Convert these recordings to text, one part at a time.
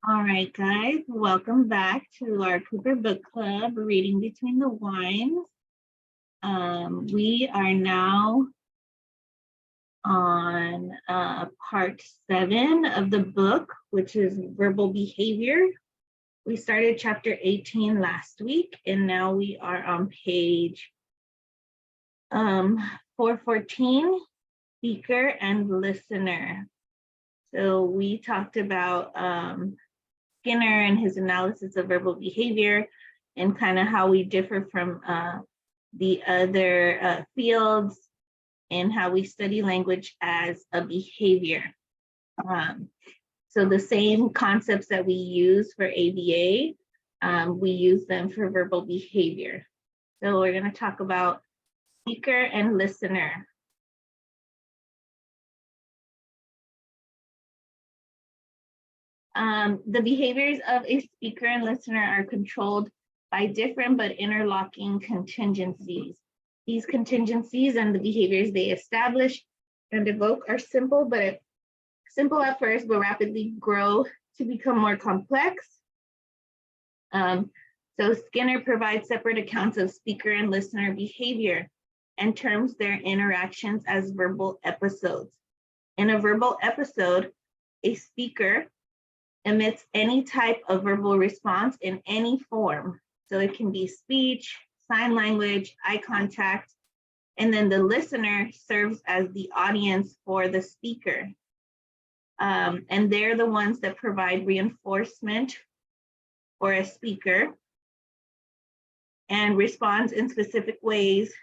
All right, guys, welcome back to our Cooper Book Club, Reading Between the Wines. We are now on part 7 of the book, which is verbal behavior. We started chapter 18 last week, and now we are on page 414, speaker and listener. So we talked about Skinner and his analysis of verbal behavior and kind of how we differ from the other fields and how we study language as a behavior. So the same concepts that we use for ABA, we use them for verbal behavior. So we're going to talk about speaker and listener. The behaviors of a speaker and listener are controlled by different but interlocking contingencies. These contingencies and the behaviors they establish and evoke are simple at first, but rapidly grow to become more complex. So Skinner provides separate accounts of speaker and listener behavior and terms their interactions as verbal episodes. In a verbal episode, a speaker emits any type of verbal response in any form. So it can be speech, sign language, eye contact, and then the listener serves as the audience for the speaker. And they're the ones that provide reinforcement for a speaker and responds in specific ways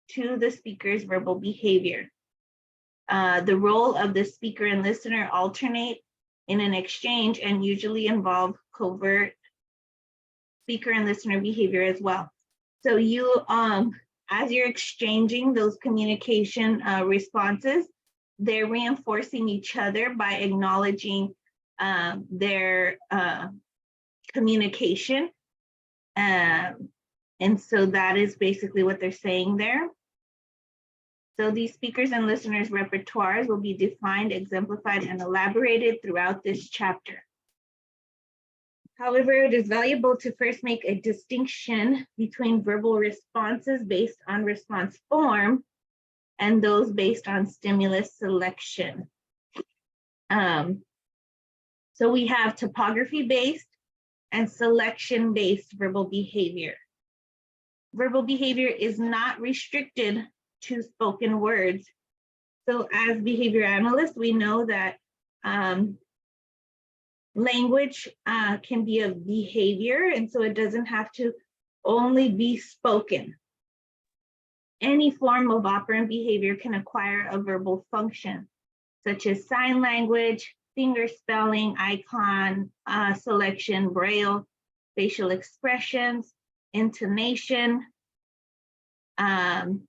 to the speaker's verbal behavior. The role of the speaker and listener alternate in an exchange and usually involve covert speaker and listener behavior as well. So you, as you're exchanging those communication responses, they're reinforcing each other by acknowledging their communication. And so that is basically what they're saying there. So these speakers and listeners' repertoires will be defined, exemplified, and elaborated throughout this chapter. However, it is valuable to first make a distinction between verbal responses based on response form and those based on stimulus selection. So we have topography-based and selection-based verbal behavior. Verbal behavior is not restricted to spoken words. So as behavior analysts, we know that language can be a behavior, and so it doesn't have to only be spoken. Any form of operant behavior can acquire a verbal function, such as sign language, fingerspelling, icon selection, Braille, facial expressions, intonation.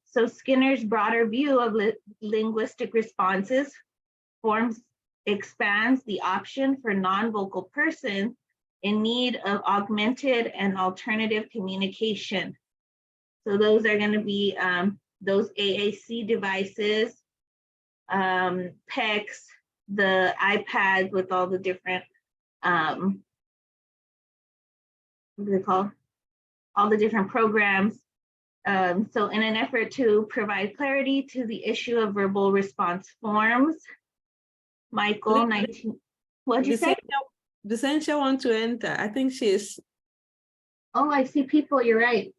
So Skinner's broader view of linguistic responses expands the option for non-vocal persons in need of augmented and alternative communication. So those are going to be those AAC devices, PECs, the iPads with all the different, what do they call? All the different programs. So in an effort to provide clarity to the issue of verbal response forms, Michael, 19, what'd you say? The Sentia want to enter. I think she's. Oh, I see people, you're right.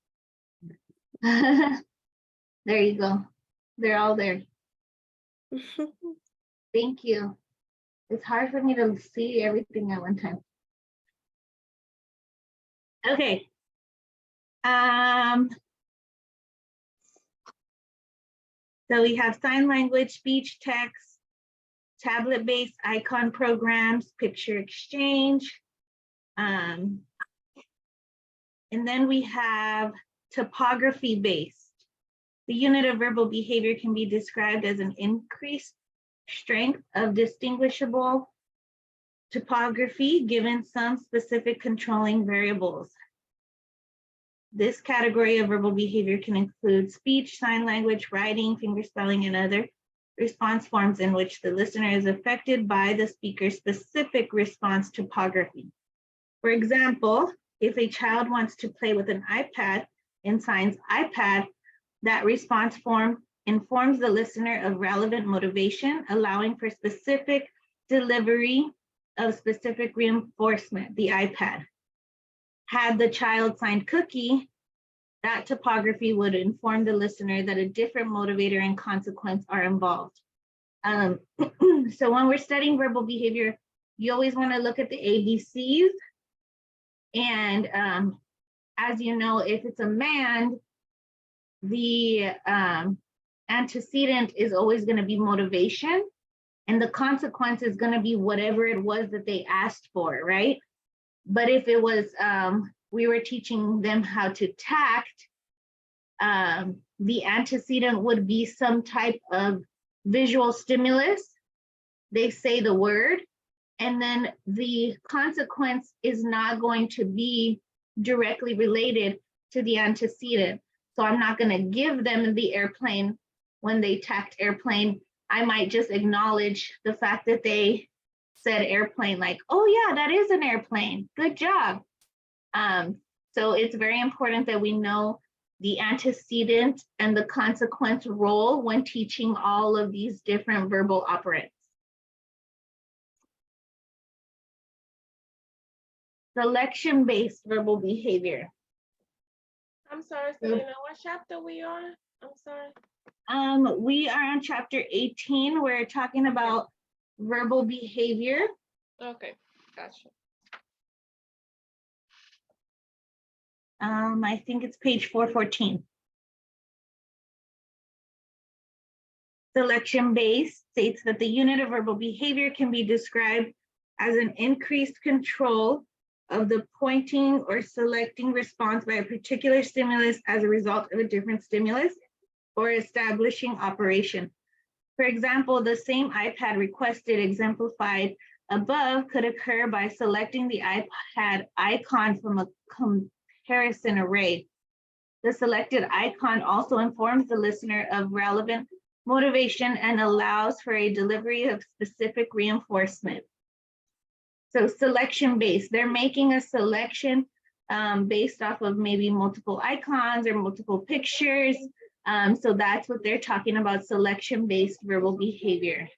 There you go. They're all there. Thank you. It's hard for me to see everything at one time. Okay. So we have sign language, speech, text, tablet-based icon programs, picture exchange. And then we have topography-based. The unit of verbal behavior can be described as an increased strength of distinguishable topography given some specific controlling variables. This category of verbal behavior can include speech, sign language, writing, fingerspelling, and other response forms in which the listener is affected by the speaker's specific response topography. For example, if a child wants to play with an iPad and signs iPad, that response form informs the listener of relevant motivation, allowing for specific delivery of specific reinforcement, the iPad. Had the child signed cookie, that topography would inform the listener that a different motivator and consequence are involved. So when we're studying verbal behavior, you always want to look at the ABCs. And as you know, if it's a man, the antecedent is always going to be motivation, and the consequence is going to be whatever it was that they asked for, right? But if it was, we were teaching them how to tact, the antecedent would be some type of visual stimulus. They say the word, and then the consequence is not going to be directly related to the antecedent. So I'm not going to give them the airplane when they tact airplane. I might just acknowledge the fact that they said airplane, like, oh yeah, that is an airplane, good job. So it's very important that we know the antecedent and the consequence role when teaching all of these different verbal operants. Selection-based verbal behavior. I'm sorry, Selena, what chapter we on? I'm sorry. We are on chapter 18. We're talking about verbal behavior. Okay, gotcha. I think it's page 414. Selection-based states that the unit of verbal behavior can be described as an increased control of the pointing or selecting response by a particular stimulus as a result of a different stimulus or establishing operation. For example, the same iPad requested exemplified above could occur by selecting the iPad icon from a comparison array. The selected icon also informs the listener of relevant motivation and allows for a delivery of specific reinforcement. So selection-based, they're making a selection based off of maybe multiple icons or multiple pictures. So that's what they're talking about, selection-based verbal behavior.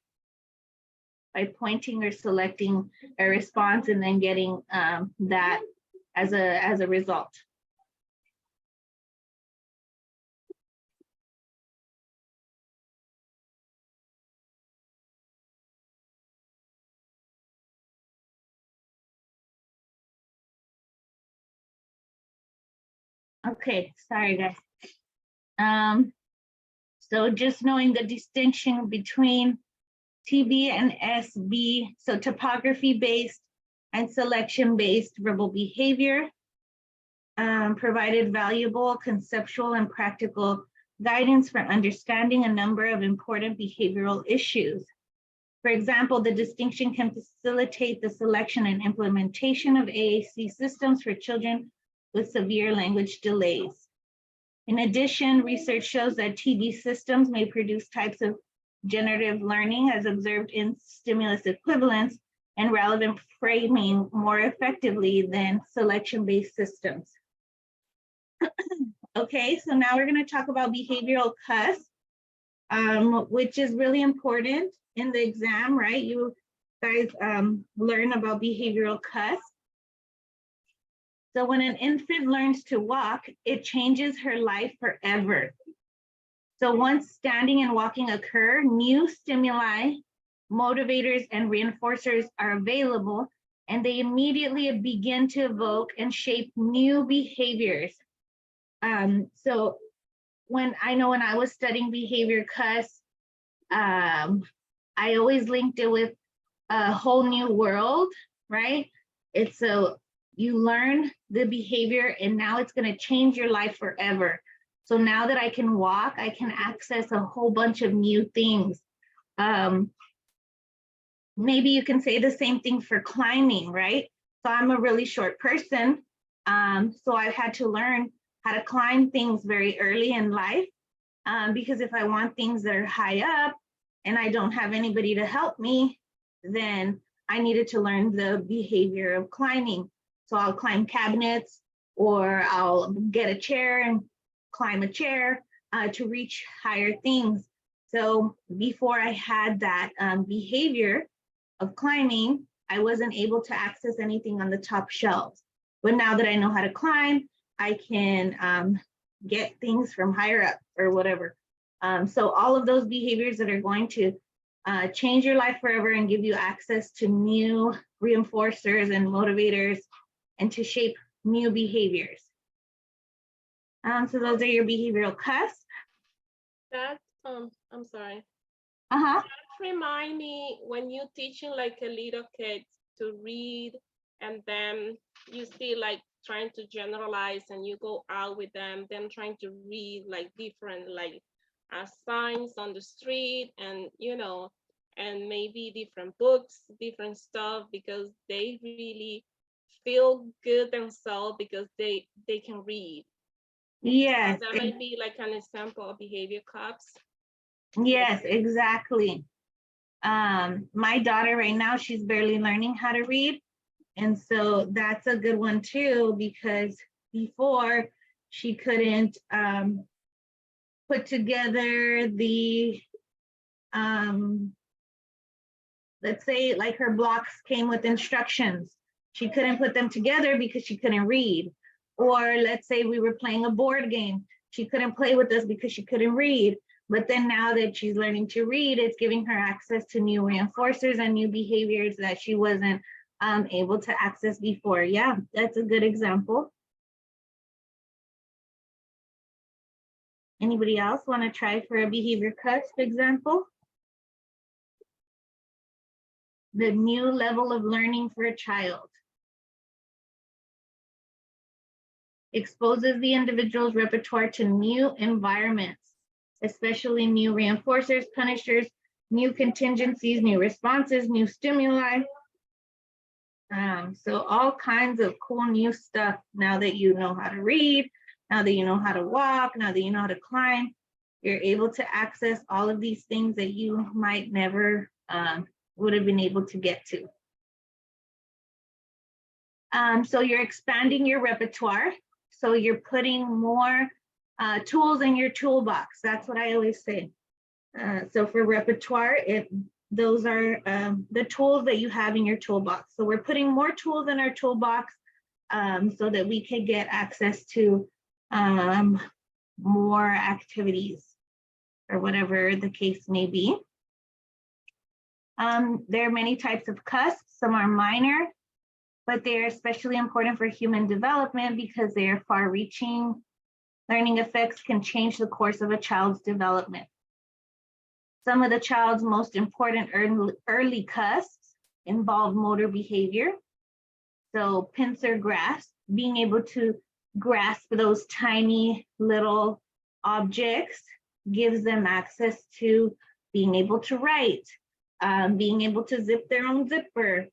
By pointing or selecting a response and then getting that as a result. Okay, sorry guys. So just knowing the distinction between TB and SB, so topography-based and selection-based verbal behavior, provided valuable conceptual and practical guidance for understanding a number of important behavioral issues. For example, the distinction can facilitate the selection and implementation of AAC systems for children with severe language delays. In addition, research shows that TB systems may produce types of generative learning as observed in stimulus equivalents and relevant framing more effectively than selection-based systems. Okay, so now we're going to talk about behavioral cusps, which is really important in the exam, right? You guys learn about behavioral cusps. So when an infant learns to walk, it changes her life forever. So once standing and walking occur, new stimuli, motivators, and reinforcers are available, and they immediately begin to evoke and shape new behaviors. So when I was studying behavior cusps, I always linked it with a whole new world, right? It's so you learn the behavior and now it's going to change your life forever. So now that I can walk, I can access a whole bunch of new things. Maybe you can say the same thing for climbing, right? So I'm a really short person. So I've had to learn how to climb things very early in life because if I want things that are high up and I don't have anybody to help me, then I needed to learn the behavior of climbing. So I'll climb cabinets, or I'll get a chair and climb a chair to reach higher things. So before I had that behavior of climbing, I wasn't able to access anything on the top shelves. But now that I know how to climb, I can get things from higher up or whatever. So all of those behaviors that are going to change your life forever and give you access to new reinforcers and motivators and to shape new behaviors. So those are your behavioral cusps. That, I'm sorry. Uh-huh. Remind me when you teaching like a little kids to read, and then you see like trying to generalize, and you go out with them trying to read like different like signs on the street, and you know, and maybe different books, different stuff, because they really feel good themselves because they can read. Yes. That might be like an example of behavior cusps. Yes, exactly. My daughter right now, she's barely learning how to read. And so that's a good one too, because before she couldn't put together the, let's say like her blocks came with instructions. She couldn't put them together because she couldn't read. Or let's say we were playing a board game. She couldn't play with us because she couldn't read. But then now that she's learning to read, it's giving her access to new reinforcers and new behaviors that she wasn't able to access before. Yeah, that's a good example. Anybody else want to try for a behavior cusp example? The new level of learning for a child. Exposes the individual's repertoire to new environments, especially new reinforcers, punishers, new contingencies, new responses, new stimuli. So all kinds of cool new stuff now that you know how to read, now that you know how to walk, now that you know how to climb, you're able to access all of these things that you might never would have been able to get to. So you're expanding your repertoire. So you're putting more tools in your toolbox. That's what I always say. So for repertoire, those are the tools that you have in your toolbox. So we're putting more tools in our toolbox so that we can get access to more activities or whatever the case may be. There are many types of cusps. Some are minor, but they are especially important for human development because they are far-reaching. Learning effects can change the course of a child's development. Some of the child's most important early cusps involve motor behavior. So pincer grasp, being able to grasp those tiny little objects gives them access to being able to write, being able to zip their own zipper,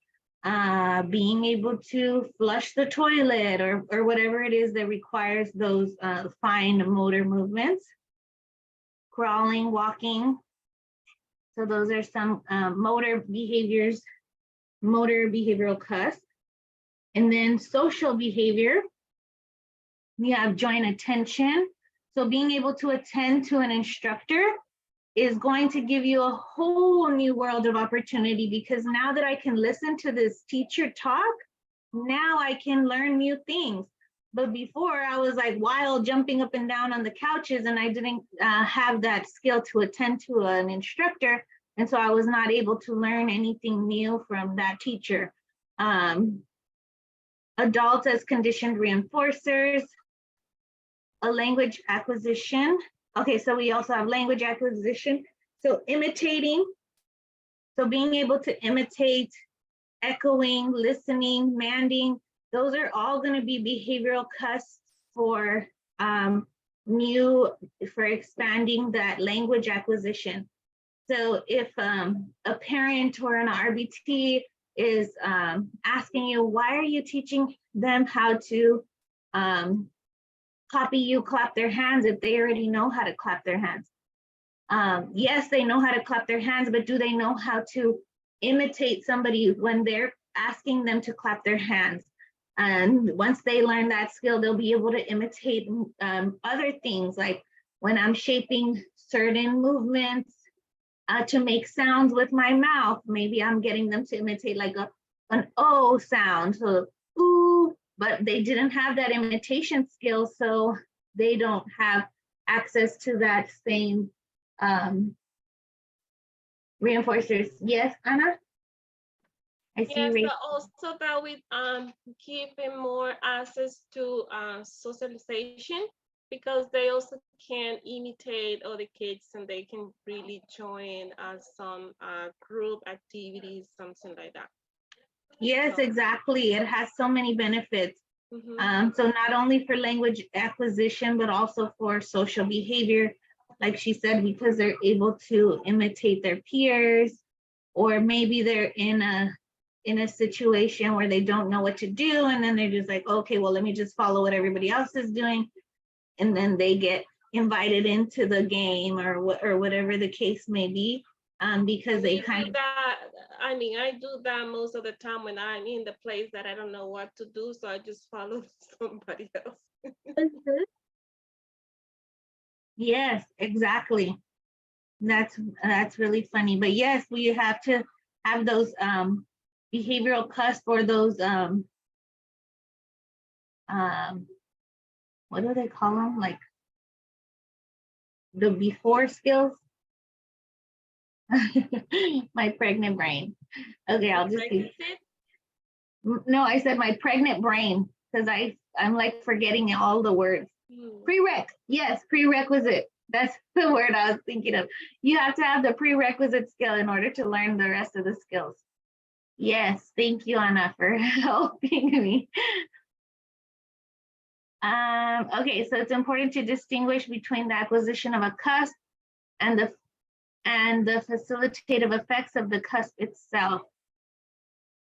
being able to flush the toilet or whatever it is that requires those fine motor movements. Crawling, walking. So those are some motor behaviors, motor behavioral cusps. And then social behavior, we have joint attention. So being able to attend to an instructor is going to give you a whole new world of opportunity, because now that I can listen to this teacher talk, now I can learn new things. But before I was like wild jumping up and down on the couches, and I didn't have that skill to attend to an instructor. And so I was not able to learn anything new from that teacher. Adults as conditioned reinforcers, a language acquisition. Okay, so we also have language acquisition. So imitating, so being able to imitate, echoing, listening, manding, those are all going to be behavioral cusps for expanding that language acquisition. So if a parent or an RBT is asking you, why are you teaching them how to copy you clap their hands if they already know how to clap their hands? Yes, they know how to clap their hands, but do they know how to imitate somebody when they're asking them to clap their hands? And once they learn that skill, they'll be able to imitate other things, like when I'm shaping certain movements to make sounds with my mouth. Maybe I'm getting them to imitate like an O sound, so ooh, but they didn't have that imitation skill, so they don't have access to that same reinforcers. Yes, Anna? I see Yes, you. but also that we give them more access to socialization, because they also can imitate other kids and they can really join some group activities, something like that. Yes, So, exactly. It has so many benefits. mhm. So not only for language acquisition, but also for social behavior, like she said, because they're able to imitate their peers, or maybe they're in a situation where they don't know what to do, and then they're just like, okay, well, let me just follow what everybody else is doing, and then they get invited into the game or whatever the case may be, because they You kind do of. that. I mean, I do that most of the time when I'm in the place that I don't know what to do, so I just follow somebody else. Yes, exactly. That's really funny. But yes, we have to have those behavioral cusp, or those what do they call them? Like the before skills. My pregnant brain. Okay, I'll just keep. Prerequisite? No, I said my pregnant brain, because I'm like forgetting all the words. Prereq, yes, prerequisite. That's the word I was thinking of. You have to have the prerequisite skill in order to learn the rest of the skills. Yes, thank you, Anna, for helping me. Okay, so it's important to distinguish between the acquisition of a cusp and the facilitative effects of the cusp itself.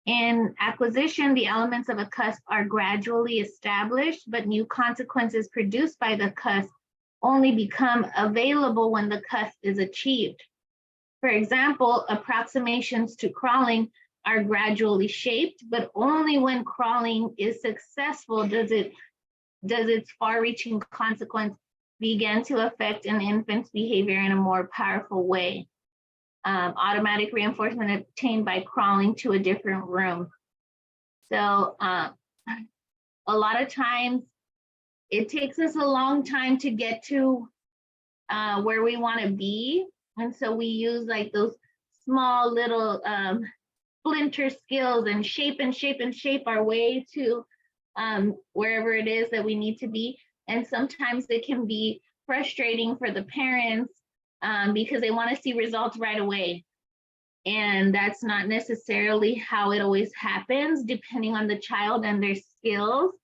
In acquisition, the elements of a cusp are gradually established, but new consequences produced by the cusp only become available when the cusp is achieved. For example, approximations to crawling are gradually shaped, but only when crawling is successful does its far-reaching consequence begin to affect an infant's behavior in a more powerful way. Automatic reinforcement obtained by crawling to a different room. So a lot of times it takes us a long time to get to where we want to be. And so we use like those small little splinter skills and shape our way to wherever it is that we need to be. And sometimes it can be frustrating for the parents because they want to see results right away. And that's not necessarily how it always happens, depending on the child and their skills.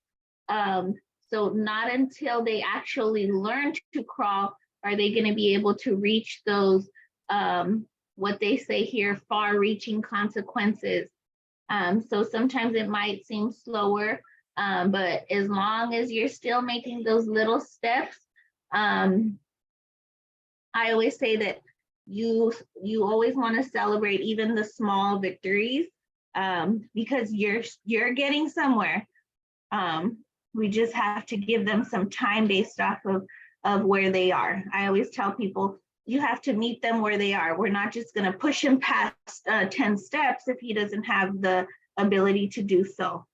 So not until they actually learn to crawl are they going to be able to reach those, what they say here, far-reaching consequences. So sometimes it might seem slower, but as long as you're still making those little steps, I always say that you always want to celebrate even the small victories, because you're getting somewhere. We just have to give them some time based off of where they are. I always tell people, you have to meet them where they are. We're not just going to push him past 10 steps if he doesn't have the ability to do so.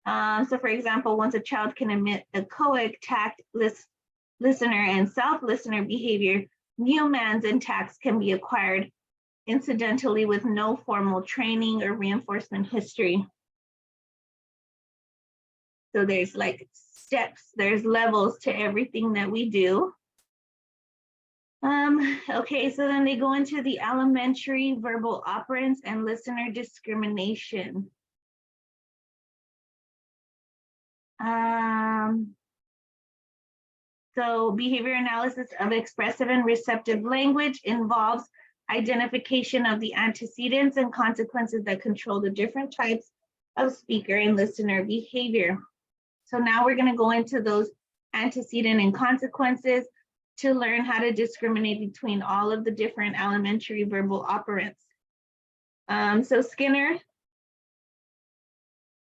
So for example, once a child can emit echoic, tact, listener, and self-listener behavior, Neumann's and tacts can be acquired incidentally with no formal training or reinforcement history. So there's like steps, there's levels to everything that we do. Okay, so then they go into the elementary verbal operants and listener discrimination. So behavior analysis of expressive and receptive language involves identification of the antecedents and consequences that control the different types of speaker and listener behavior. So now we're going to go into those antecedent and consequences to learn how to discriminate between all of the different elementary verbal operants. So Skinner,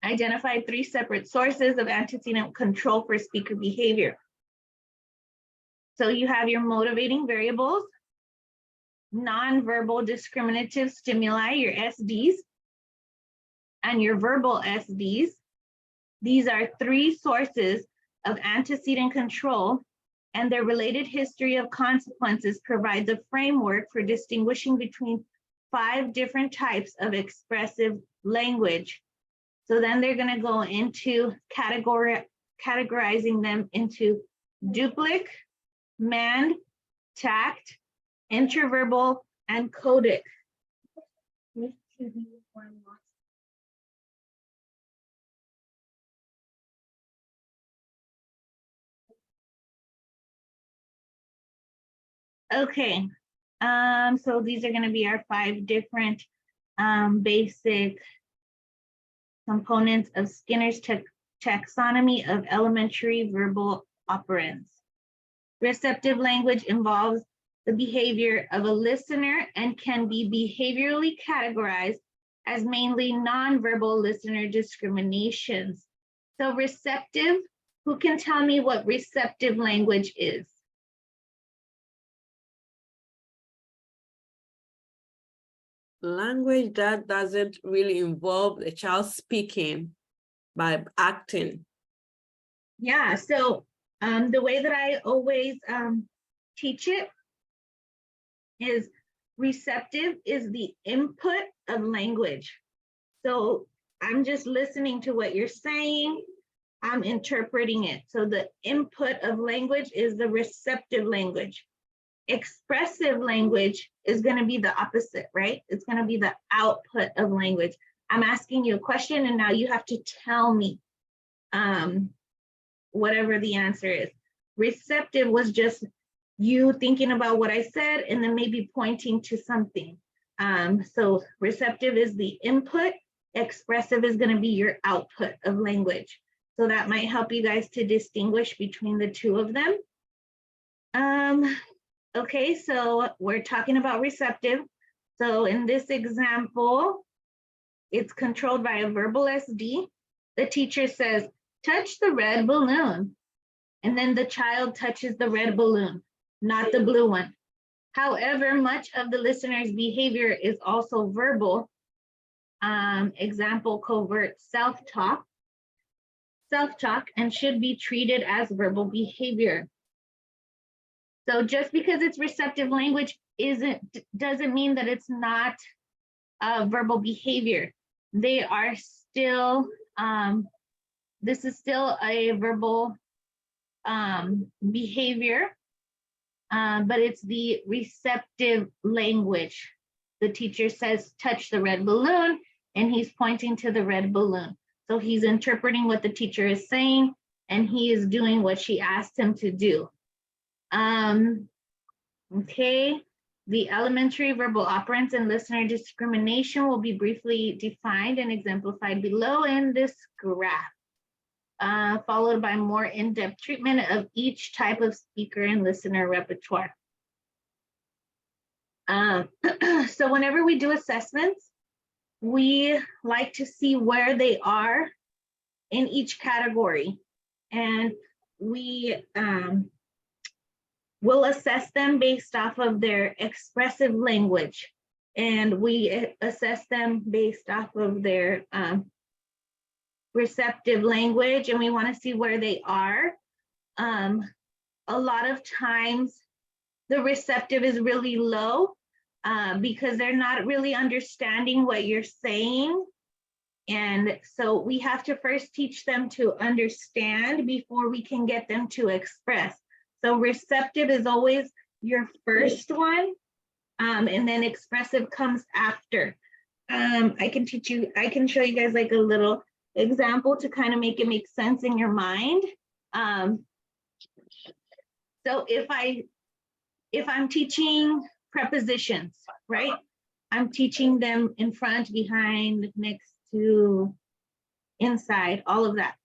identify 3 separate sources of antecedent control for speaker behavior. So you have your motivating variables, nonverbal discriminative stimuli, your SDs, and your verbal SDs. These are 3 sources of antecedent control, and their related history of consequences provides a framework for distinguishing between 5 different types of expressive language. So then they're going to go into categorizing them into duplic, mand, tact, interverbal, and codic. Okay, so these are going to be our 5 different basic components of Skinner's taxonomy of elementary verbal operants. Receptive language involves the behavior of a listener and can be behaviorally categorized as mainly nonverbal listener discriminations. So receptive, who can tell me what receptive language is? Language that doesn't really involve the child speaking by acting. Yeah, so the way that I always teach it is receptive is the input of language. So I'm just listening to what you're saying, I'm interpreting it. So the input of language is the receptive language. Expressive language is going to be the opposite, right? It's going to be the output of language. I'm asking you a question and now you have to tell me whatever the answer is. Receptive was just you thinking about what I said and then maybe pointing to something. So receptive is the input, expressive is going to be your output of language. So that might help you guys to distinguish between the 2 of them. Okay, so we're talking about receptive. So in this example, it's controlled by a verbal SD. The teacher says, touch the red balloon. And then the child touches the red balloon, not the blue one. However, much of the listener's behavior is also verbal. Example, covert self-talk and should be treated as verbal behavior. So just because it's receptive language doesn't mean that it's not verbal behavior. They are still, this is still a verbal behavior, but it's the receptive language. The teacher says, touch the red balloon, and he's pointing to the red balloon. So he's interpreting what the teacher is saying, and he is doing what she asked him to do. Okay, the elementary verbal operants and listener discrimination will be briefly defined and exemplified below in this graph, followed by more in-depth treatment of each type of speaker and listener repertoire. So whenever we do assessments, we like to see where they are in each category, and we will assess them based off of their expressive language, and we assess them based off of their receptive language, and we want to see where they are. A lot of times the receptive is really low because they're not really understanding what you're saying. And so we have to first teach them to understand before we can get them to express. So receptive is always your first one, and then expressive comes after. I can show you guys like a little example to kind of make it make sense in your mind. So if I'm teaching prepositions, right? I'm teaching them in front, behind, next to, inside, all of that.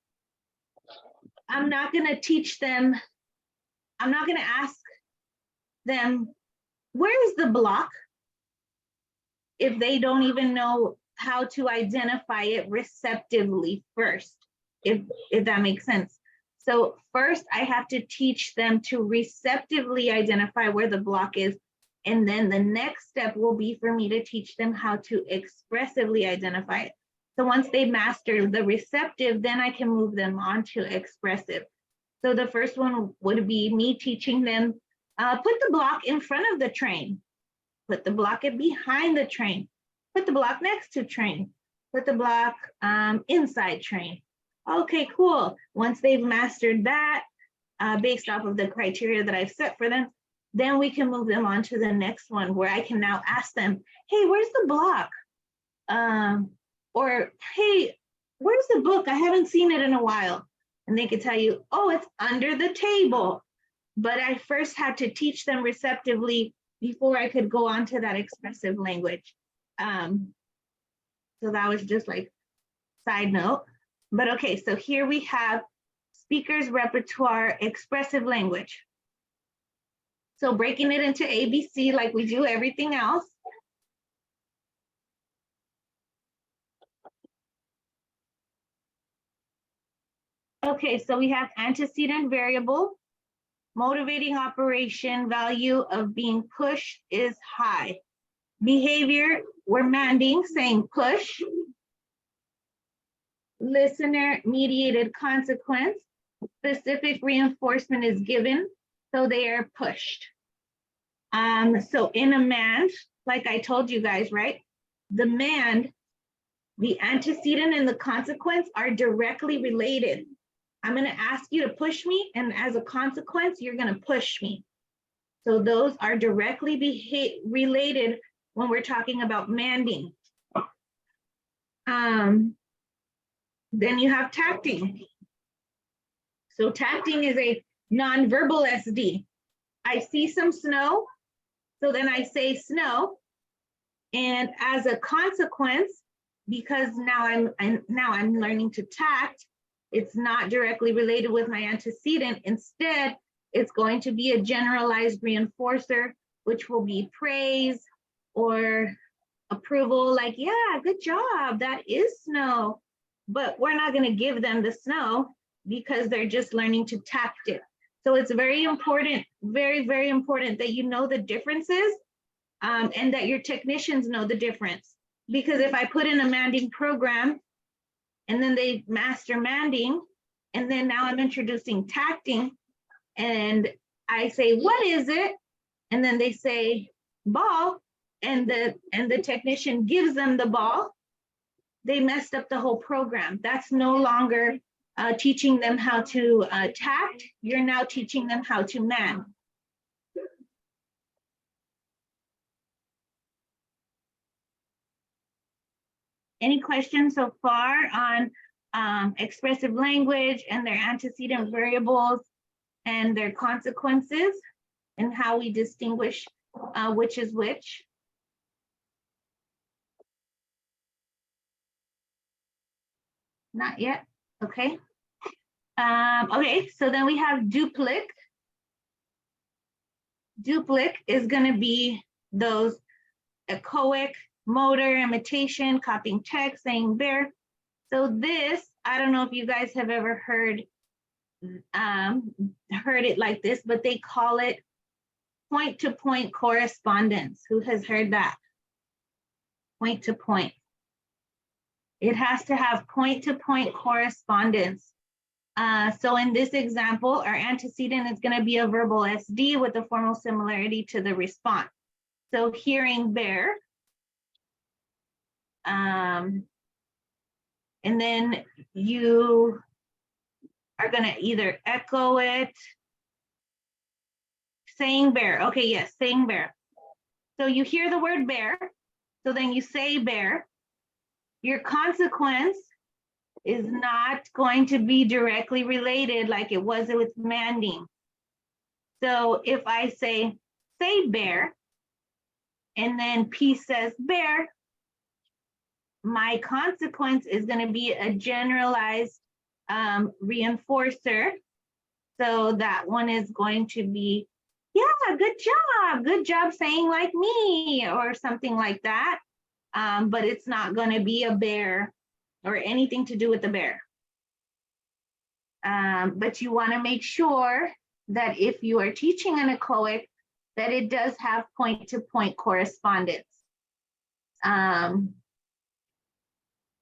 I'm not going to teach them, I'm not going to ask them, where is the block? If they don't even know how to identify it receptively first, if that makes sense. So first I have to teach them to receptively identify where the block is. And then the next step will be for me to teach them how to expressively identify it. So once they master the receptive, then I can move them on to expressive. So the first one would be me teaching them, put the block in front of the train, put the block behind the train, put the block next to train, put the block inside train. Okay, cool. Once they've mastered that, based off of the criteria that I've set for them, then we can move them on to the next one where I can now ask them, hey, where's the block? Or, hey, where's the book? I haven't seen it in a while. And they could tell you, oh, it's under the table. But I first had to teach them receptively before I could go on to that expressive language. So that was just like side note. But okay, so here we have speakers repertoire, expressive language. So breaking it into ABC like we do everything else. Okay, so we have antecedent variable, motivating operation, value of being pushed is high. Behavior, we're manding, saying push. Listener mediated consequence, specific reinforcement is given, so they are pushed. So in a mand, like I told you guys, right? The mand, the antecedent and the consequence are directly related. I'm going to ask you to push me, and as a consequence, you're going to push me. So those are directly related when we're talking about manding. Then you have tacting. So tacting is a nonverbal SD. I see some snow, so then I say snow, and as a consequence, because now I'm learning to tact, it's not directly related with my antecedent. Instead, it's going to be a generalized reinforcer, which will be praise or approval, like, yeah, good job, that is snow. But we're not going to give them the snow because they're just learning to tact it. So it's very important, very, very important that you know the differences and that your technicians know the difference. Because if I put in a manding program and then they master manding, and then now I'm introducing tacting, and I say, what is it? And then they say ball, and the technician gives them the ball, they messed up the whole program. That's no longer teaching them how to tact. You're now teaching them how to man. Any questions so far on expressive language and their antecedent variables and their consequences and how we distinguish which is which? Not yet, okay. Okay, so then we have duplic. Duplic is gonna be those echoic, motor, imitation, copying text, saying bear. So this, I don't know if you guys have ever heard it like this, but they call it point-to-point correspondence. Who has heard that? Point-to-point. It has to have point-to-point correspondence. So in this example, our antecedent is going to be a verbal SD with a formal similarity to the response. So hearing bear. And then you are going to either echo it. Saying bear. Okay, yes, saying bear. So you hear the word bear. So then you say bear. Your consequence is not going to be directly related like it was with manding. So if I say bear, and then P says bear, my consequence is going to be a generalized reinforcer. So that one is going to be, yeah, good job saying like me, or something like that. but it's not going to be a bear or anything to do with the bear. But you want to make sure that if you are teaching an echoic, that it does have point-to-point correspondence.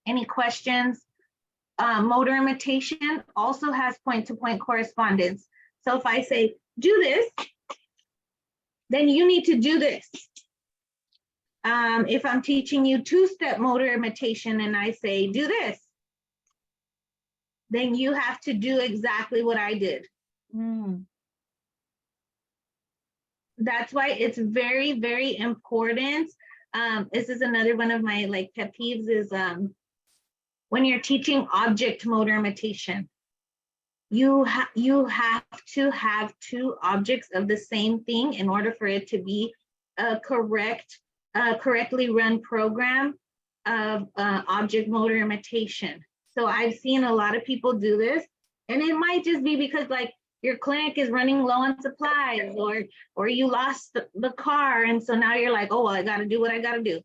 Any questions? Motor imitation also has point-to-point correspondence. So if I say, do this, then you need to do this. If I'm teaching you two-step motor imitation and I say, do this, then you have to do exactly what I did. That's why it's very, very important. This is another one of my like pet peeves is when you're teaching object motor imitation, you have to have two objects of the same thing in order for it to be a correctly run program of object motor imitation. So I've seen a lot of people do this, and it might just be because like your clinic is running low on supplies, or you lost the car, and so now you're like, oh well, I got to do what I got to do.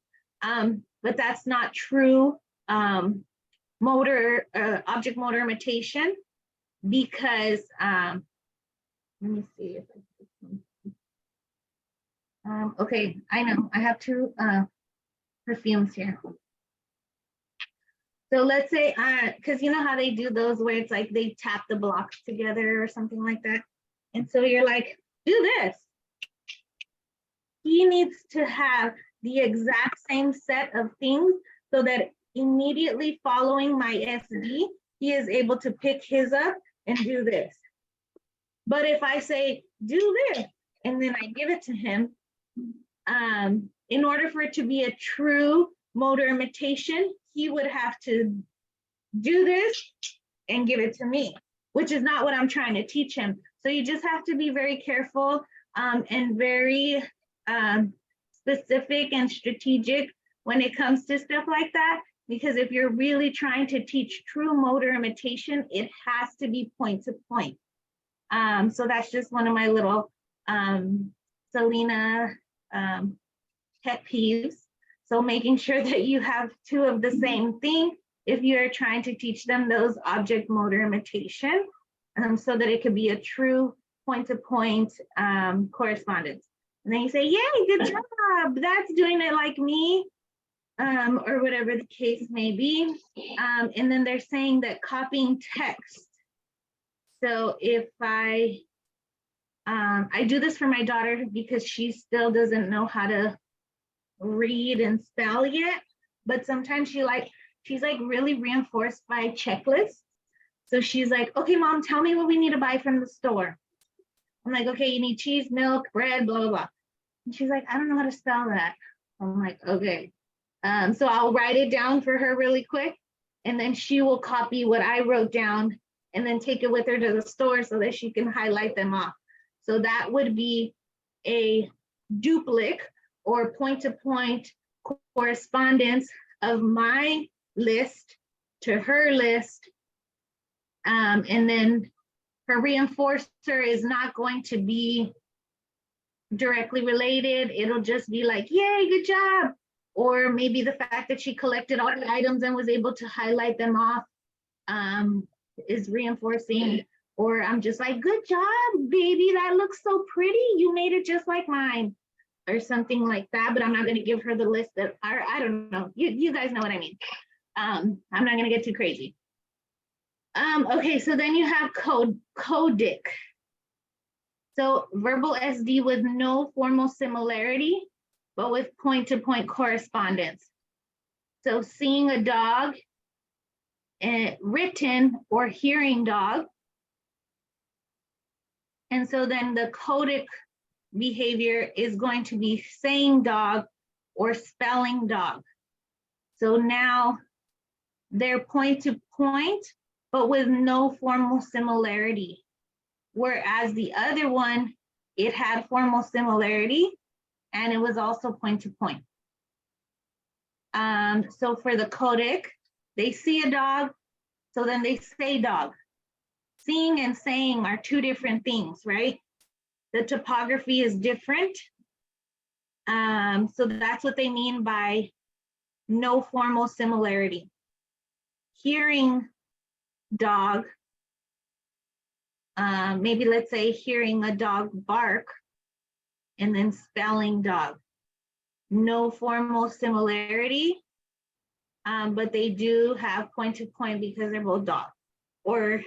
But that's not true object motor imitation, because let me see if okay, I know I have two perfumes here. So let's say, because you know how they do those where it's like they tap the blocks together or something like that. And so you're like, do this. He needs to have the exact same set of things so that immediately following my SD, he is able to pick his up and do this. But if I say, do this, and then I give it to him, in order for it to be a true motor imitation, he would have to do this and give it to me, which is not what I'm trying to teach him. So you just have to be very careful and very specific and strategic when it comes to stuff like that, because if you're really trying to teach true motor imitation, it has to be point to point. So that's just one of my little Selena pet peeves. So making sure that you have two of the same thing if you're trying to teach them those object motor imitation, so that it could be a true point-to-point correspondence. And then you say, yay, good job, that's doing it like me, or whatever the case may be. And then they're saying that copying text. So if I do this for my daughter because she still doesn't know how to read and spell yet, but sometimes she's like really reinforced by checklists. So she's like, okay, mom, tell me what we need to buy from the store. I'm like, okay, you need cheese, milk, bread, blah, blah, blah. And she's like, I don't know how to spell that. I'm like, okay. So I'll write it down for her really quick, and then she will copy what I wrote down and then take it with her to the store so that she can highlight them off. So that would be a duplicate or point-to-point correspondence of my list to her list. And then her reinforcer is not going to be directly related. It'll just be like, yay, good job. Or maybe the fact that she collected all the items and was able to highlight them off is reinforcing. Or I'm just like, good job, baby, that looks so pretty. You made it just like mine. Or something like that, but I'm not going to give her the list that I don't know. You guys know what I mean. I'm not going to get too crazy. Okay, so then you have codic. So verbal SD with no formal similarity, but with point-to-point correspondence. So seeing a dog, written or hearing dog. And so then the codic behavior is going to be saying dog or spelling dog. So now they're point to point, but with no formal similarity. Whereas the other one, it had formal similarity and it was also point to point. So for the codic, they see a dog, so then they say dog. Seeing and saying are two different things, right? The topography is different. So that's what they mean by no formal similarity. Hearing dog, maybe let's say hearing a dog bark and then spelling dog. No formal similarity, but they do have point to point because they're both dog, or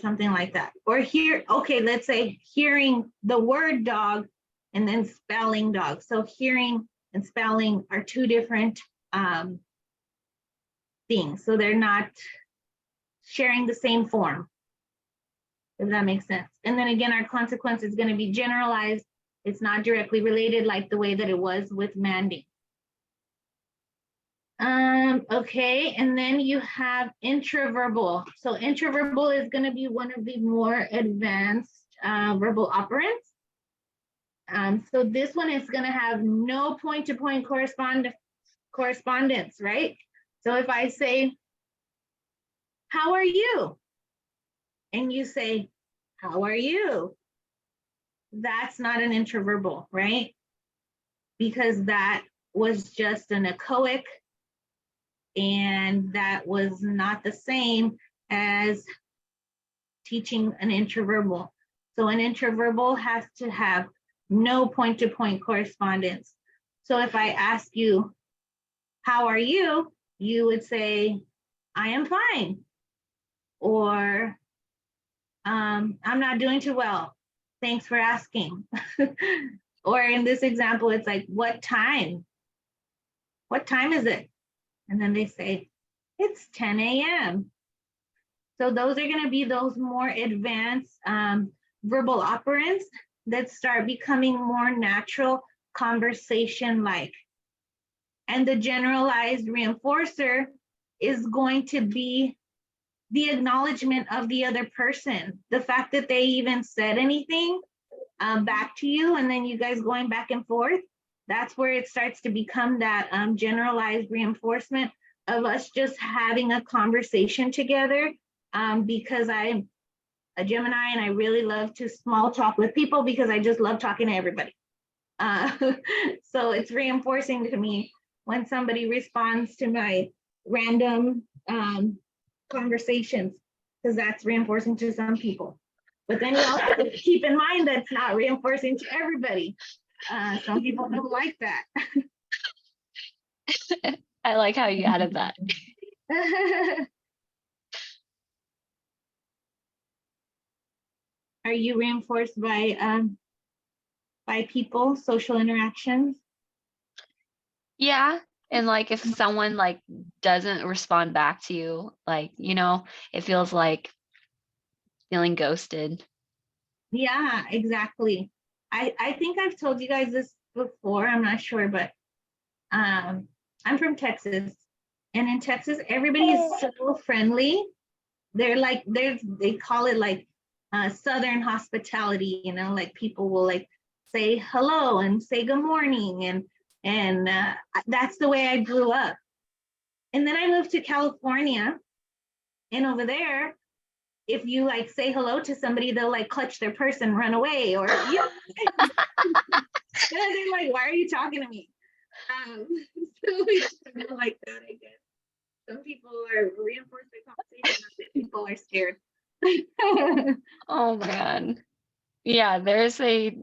something like that. Or okay, let's say hearing the word dog and then spelling dog. So hearing and spelling are two different things. So they're not sharing the same form, if that makes sense. And then again, our consequence is going to be generalized. It's not directly related like the way that it was with manding. Okay, and then you have intraverbal. So intraverbal is going to be one of the more advanced verbal operants. So this one is going to have no point-to-point correspondence, right? So if I say, how are you? And you say, how are you? That's not an intraverbal, right? Because that was just an echoic, and that was not the same as teaching an intraverbal. So an intraverbal has to have no point-to-point correspondence. So if I ask you, how are you? You would say, I am fine. Or, I'm not doing too well. Thanks for asking. Or in this example, it's like, what time? What time is it? And then they say, it's 10 a.m. So those are going to be those more advanced verbal operants that start becoming more natural conversation-like. And the generalized reinforcer is going to be the acknowledgement of the other person. The fact that they even said anything back to you, and then you guys going back and forth, that's where it starts to become that generalized reinforcement of us just having a conversation together, because I'm a Gemini and I really love to small talk with people because I just love talking to everybody. So it's reinforcing to me when somebody responds to my random conversations, because that's reinforcing to some people. But then you also keep in mind that's not reinforcing to everybody. Some people don't like that. I like how you added that. Are you reinforced by people, social interactions? Yeah. And like if someone like doesn't respond back to you, like, you know, it feels like feeling ghosted. Yeah, exactly. I think I've told you guys this before, I'm not sure, but I'm from Texas, and in Texas, everybody is so friendly. They're like, they call it like Southern hospitality, you know, like people will like say hello and say good morning, and that's the way I grew up. And then I moved to California, and over there, if you like say hello to somebody, they'll like clutch their purse and run away, or you know, they're like, why are you talking to me? So it's kind of like that, I guess. Some people are reinforced by conversation, other people are scared. Oh my God. Yeah, there's a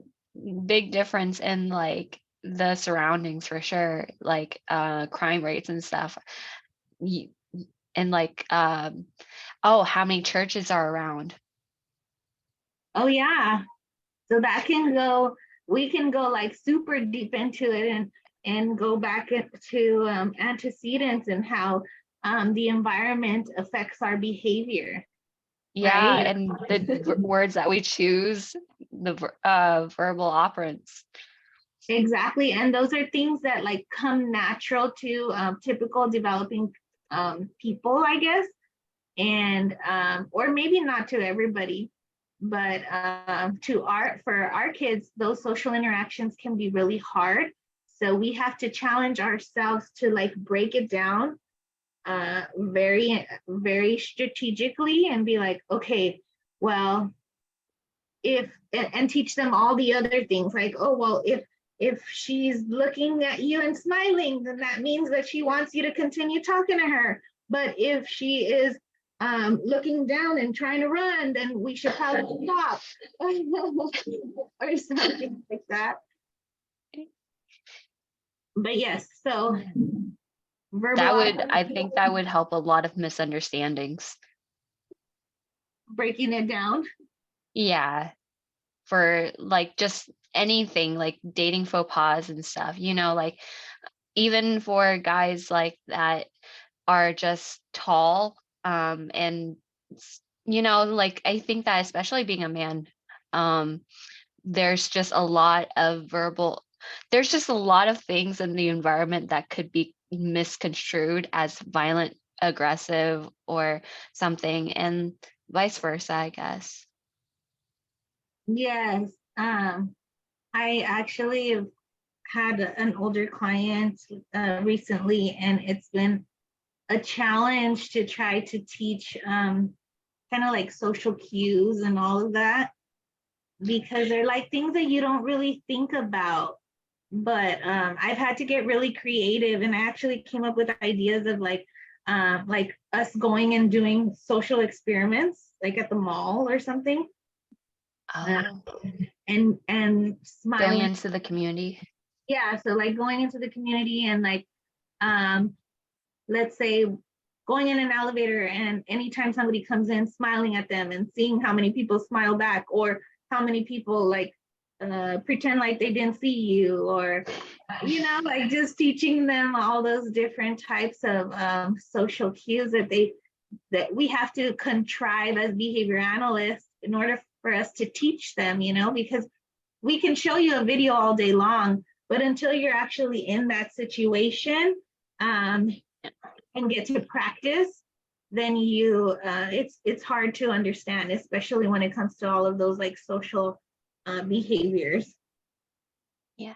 big difference in like the surroundings for sure, like crime rates and stuff. And like oh, how many churches are around? Oh yeah. So that can go, we can go like super deep into it and go back to antecedents and how the environment affects our behavior. Yeah, Right? and the words that we choose, the verbal operants. Exactly. And those are things that like come natural to typical developing people, I guess. And or maybe not to everybody, but for our kids, those social interactions can be really hard. So we have to challenge ourselves to like break it down very, very strategically and be like, okay, well, and teach them all the other things like, oh, well, if she's looking at you and smiling, then that means that she wants you to continue talking to her. But if she is looking down and trying to run, then we should probably stop or something like that. But yes, so verbal, That would, I think that would help a lot of misunderstandings. breaking it down. Yeah, for like just anything like dating faux pas and stuff, you know, like even for guys like that are just tall, and you know, like I think that especially being a man, there's just a lot of there's just a lot of things in the environment that could be misconstrued as violent, aggressive, or something, and vice versa, I guess. Yes. I actually have had an older client recently, and it's been a challenge to try to teach kind of like social cues and all of that, because they're like things that you don't really think about. But I've had to get really creative, and I actually came up with ideas of like us going and doing social experiments, like at the mall or something, Oh, and smiling. going into the community. Yeah, so like going into the community and like let's say going in an elevator, and anytime somebody comes in, smiling at them and seeing how many people smile back, or how many people like pretend like they didn't see you, or you know, like just teaching them all those different types of social cues that we have to contrive as behavior analysts in order for us to teach them, you know, because we can show you a video all day long, but until you're actually in that situation and get to practice, then you it's hard to understand, especially when it comes to all of those like social behaviors. Yeah.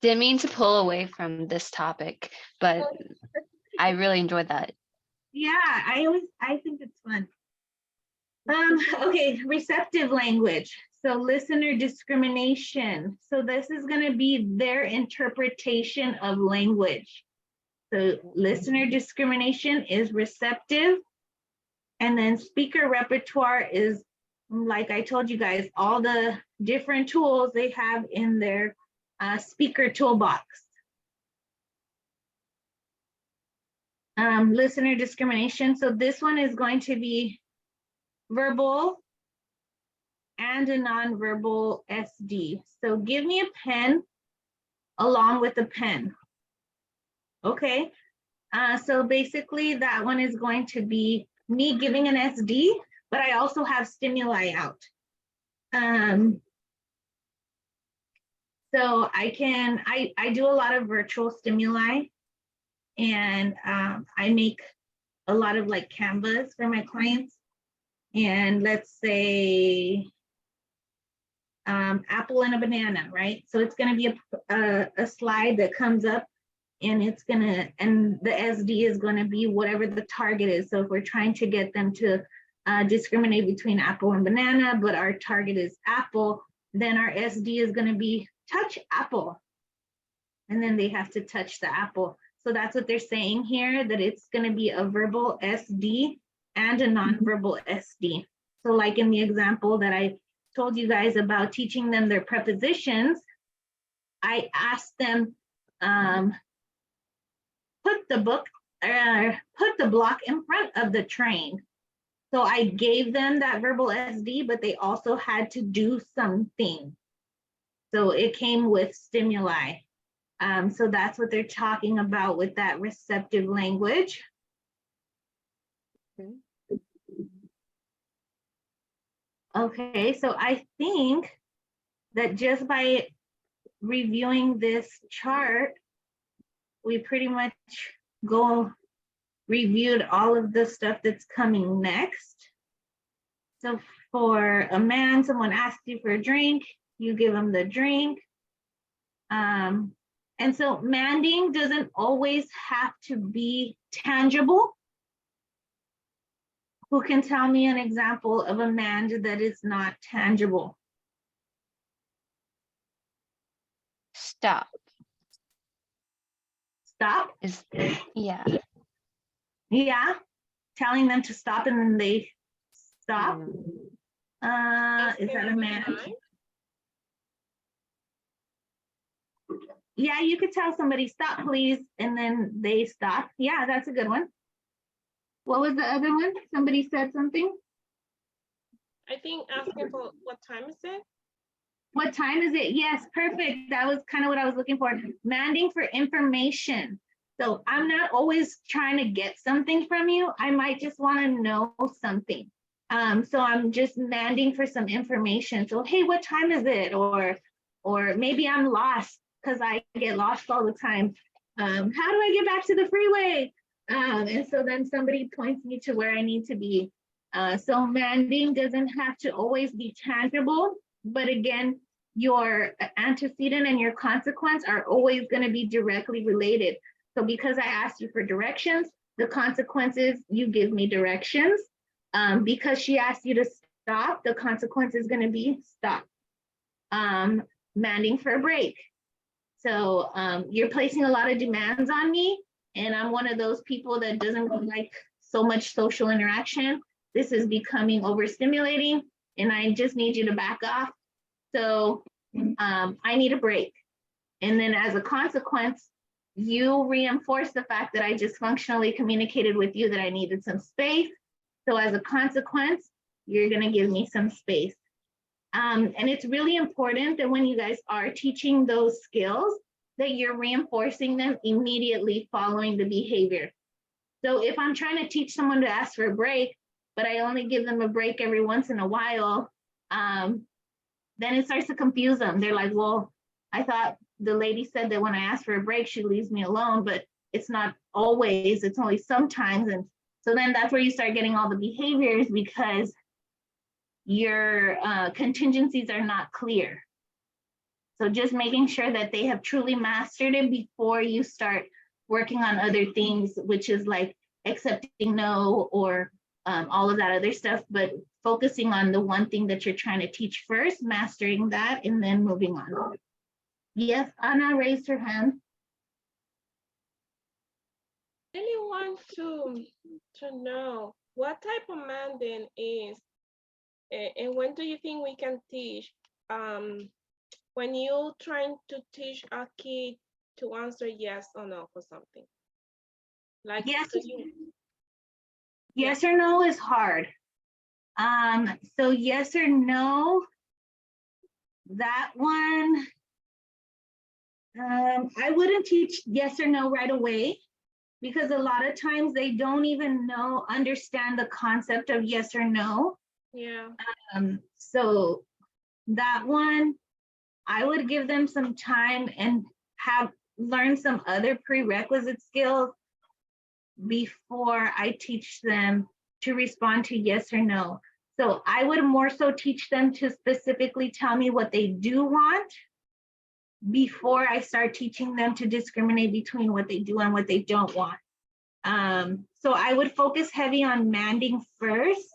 Didn't mean to pull away from this topic, but I really enjoyed that. Yeah, I think it's fun. Okay, receptive language. So listener discrimination. So this is going to be their interpretation of language. So listener discrimination is receptive. And then speaker repertoire is, like I told you guys, all the different tools they have in their speaker toolbox. Listener discrimination. So this one is going to be verbal and a nonverbal SD. So give me a pen along with a pen. Okay, so basically that one is going to be me giving an SD, but I also have stimuli out. So I do a lot of virtual stimuli, and I make a lot of like canvas for my clients. And let's say apple and a banana, right? So it's going to be a slide that comes up, and and the SD is going to be whatever the target is. So if we're trying to get them to discriminate between apple and banana, but our target is apple, then our SD is going to be touch apple. And then they have to touch the apple. So that's what they're saying here, that it's going to be a verbal SD and a nonverbal SD. So like in the example that I told you guys about teaching them their prepositions, I asked them, put the block in front of the train. So I gave them that verbal SD, but they also had to do something. So it came with stimuli. So that's what they're talking about with that receptive language. Okay, so I think that just by reviewing this chart, we pretty much reviewed all of the stuff that's coming next. So for a man, someone asks you for a drink, you give them the drink. And so manding doesn't always have to be tangible. Who can tell me an example of a mand that is not tangible? Stop Stop. is, yeah. Yeah. Telling them to stop and then they stop. Is that a man? Yeah, you could tell somebody stop, please, and then they stop. Yeah, that's a good one. What was the other one? Somebody said something. I think asking for what time is it? What time is it? Yes, perfect. That was kind of what I was looking for. Demanding for information. So I'm not always trying to get something from you. I might just want to know something. So I'm just demanding for some information. So, hey, what time is it? Or maybe I'm lost because I get lost all the time. How do I get back to the freeway? And so then somebody points me to where I need to be. So demanding doesn't have to always be tangible, but again, your antecedent and your consequence are always going to be directly related. So because I asked you for directions, the consequences, you give me directions. Because she asked you to stop, the consequence is going to be stop. Demanding for a break. So you're placing a lot of demands on me, and I'm one of those people that doesn't like so much social interaction. This is becoming overstimulating, and I just need you to back off. So I need a break. And then as a consequence, you reinforce the fact that I just functionally communicated with you that I needed some space. So as a consequence, you're gonna give me some space. And it's really important that when you guys are teaching those skills, that you're reinforcing them immediately following the behavior. So if I'm trying to teach someone to ask for a break, but I only give them a break every once in a while, then it starts to confuse them. They're like, well, I thought the lady said that when I ask for a break, she leaves me alone, but it's not always, it's only sometimes. And so then that's where you start getting all the behaviors because your contingencies are not clear. So just making sure that they have truly mastered it before you start working on other things, which is like accepting no or all of that other stuff, but focusing on the one thing that you're trying to teach first, mastering that, and then moving on. Yes, Anna raised her hand. I really want to know what type of demanding is, and when do you think we can teach? When you're trying to teach a kid to answer yes or no for something, like Yes, you, yes or no is hard. So yes or no, that one, I wouldn't teach yes or no right away because a lot of times they don't even understand the concept of yes or no. yeah. So that one, I would give them some time and have learned some other prerequisite skills before I teach them to respond to yes or no. So I would more so teach them to specifically tell me what they do want before I start teaching them to discriminate between what they do and what they don't want. So I would focus heavy on demanding first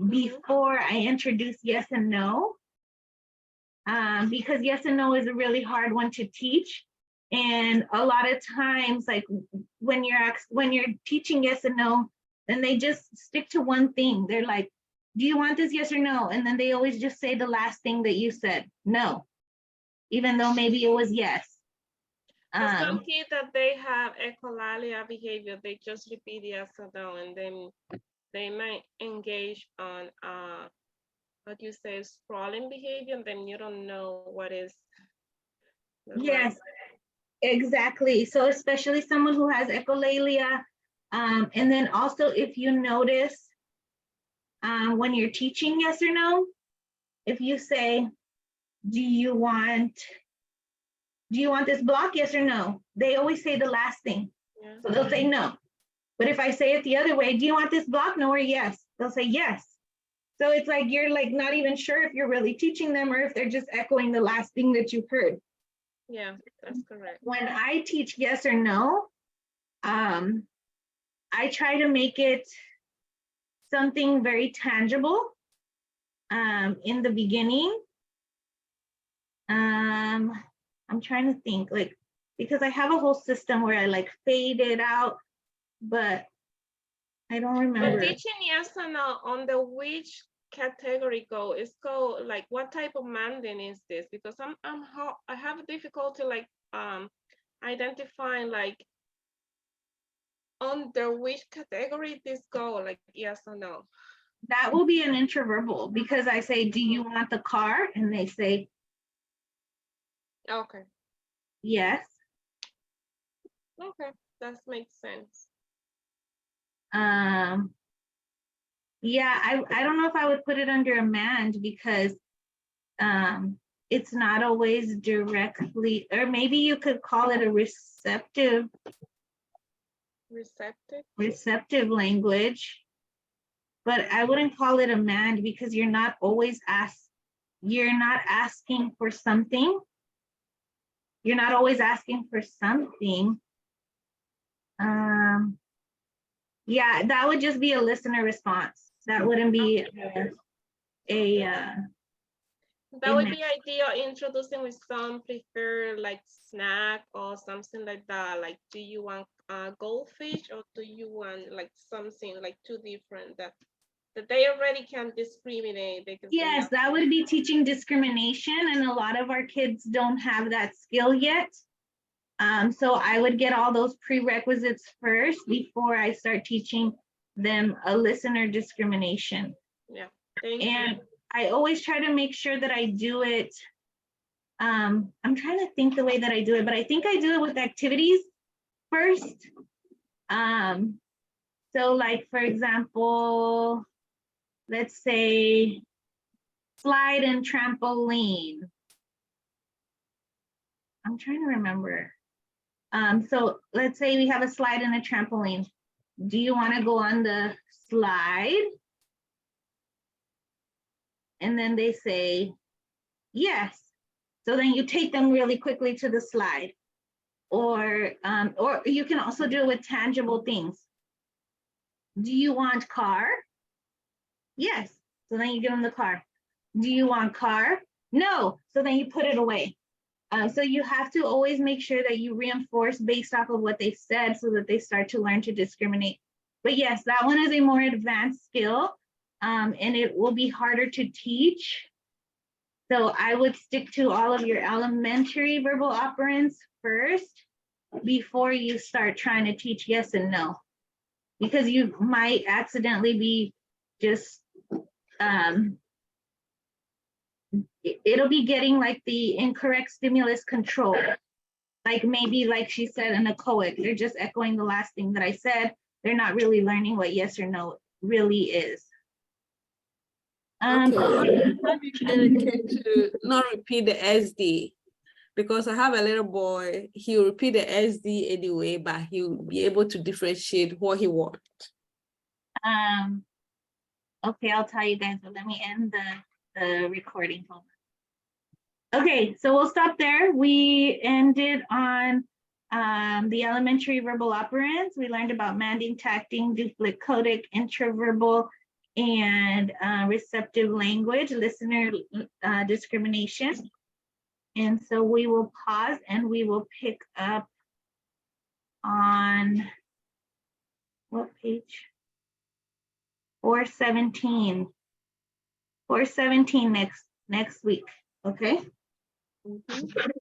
before I introduce yes and no. Because yes and no is a really hard one to teach. And a lot of times, like when you're teaching yes and no, then they just stick to one thing. They're like, do you want this yes or no? And then they always just say the last thing that you said, no, even though maybe it was yes. Some kids that they have echolalia behavior, they just repeat yes or no, and then they might engage on what you say, scrolling behavior, and then you don't know what is. Yes, exactly. So especially someone who has echolalia, and then also if you notice when you're teaching yes or no, if you say, do you want this block, yes or no? They always say the last thing. Yeah. So they'll say no. But if I say it the other way, do you want this block, no or yes? They'll say yes. So it's like you're like not even sure if you're really teaching them or if they're just echoing the last thing that you heard. Yeah, that's correct. When I teach yes or no, I try to make it something very tangible in the beginning. I'm trying to think, like, because I have a whole system where I like fade it out, but I don't But remember. teaching yes and no on the which category go is go like what type of manding is this? Because I have difficulty like identifying like under which category this go, like yes or no. That will be an intraverbal because I say, do you want the car? And they say, Okay, yes. okay, that makes sense. Yeah, I don't know if I would put it under mand because it's not always directly, or maybe you could call it a receptive language, but I wouldn't call it a mand because you're not always asking for something. You're not always asking for something. Yeah, that would just be a listener response. That wouldn't be That would be ideal introducing with some prefer like snack or something like that. Like, do you want goldfish or do you want like something like two different that they already can discriminate because yes, that would be teaching discrimination, and a lot of our kids don't have that skill yet. So I would get all those prerequisites first before I start teaching them a listener discrimination. Yeah, thank and you. I always try to make sure that I do it. I'm trying to think the way that I do it, but I think I do it with activities first. So like, for example, let's say slide and trampoline. I'm trying to remember. So let's say we have a slide and a trampoline. Do you want to go on the slide? And then they say, yes. So then you take them really quickly to the slide. Or you can also do it with tangible things. Do you want car? Yes. So then you give them the car. Do you want car? No. So then you put it away. So you have to always make sure that you reinforce based off of what they said so that they start to learn to discriminate. But yes, that one is a more advanced skill, and it will be harder to teach. So I would stick to all of your elementary verbal operants first before you start trying to teach yes and no, because you might accidentally be just it'll be getting like the incorrect stimulus control. Like maybe, like she said, in a COIC, they're just echoing the last thing that I said. They're not really learning what yes or no really is. Okay, I educate to not repeat the SD because I have a little boy, he'll repeat the SD anyway, but he'll be able to differentiate what he wants. Okay, I'll tell you guys, but let me end the recording. Hold on. Okay, so we'll stop there. We ended on the elementary verbal operants. We learned about manding, tacting, duplicodic, intraverbal, and receptive language, listener discrimination. And so we will pause and we will pick up on what page? 417. 417 next week, okay? Mhm.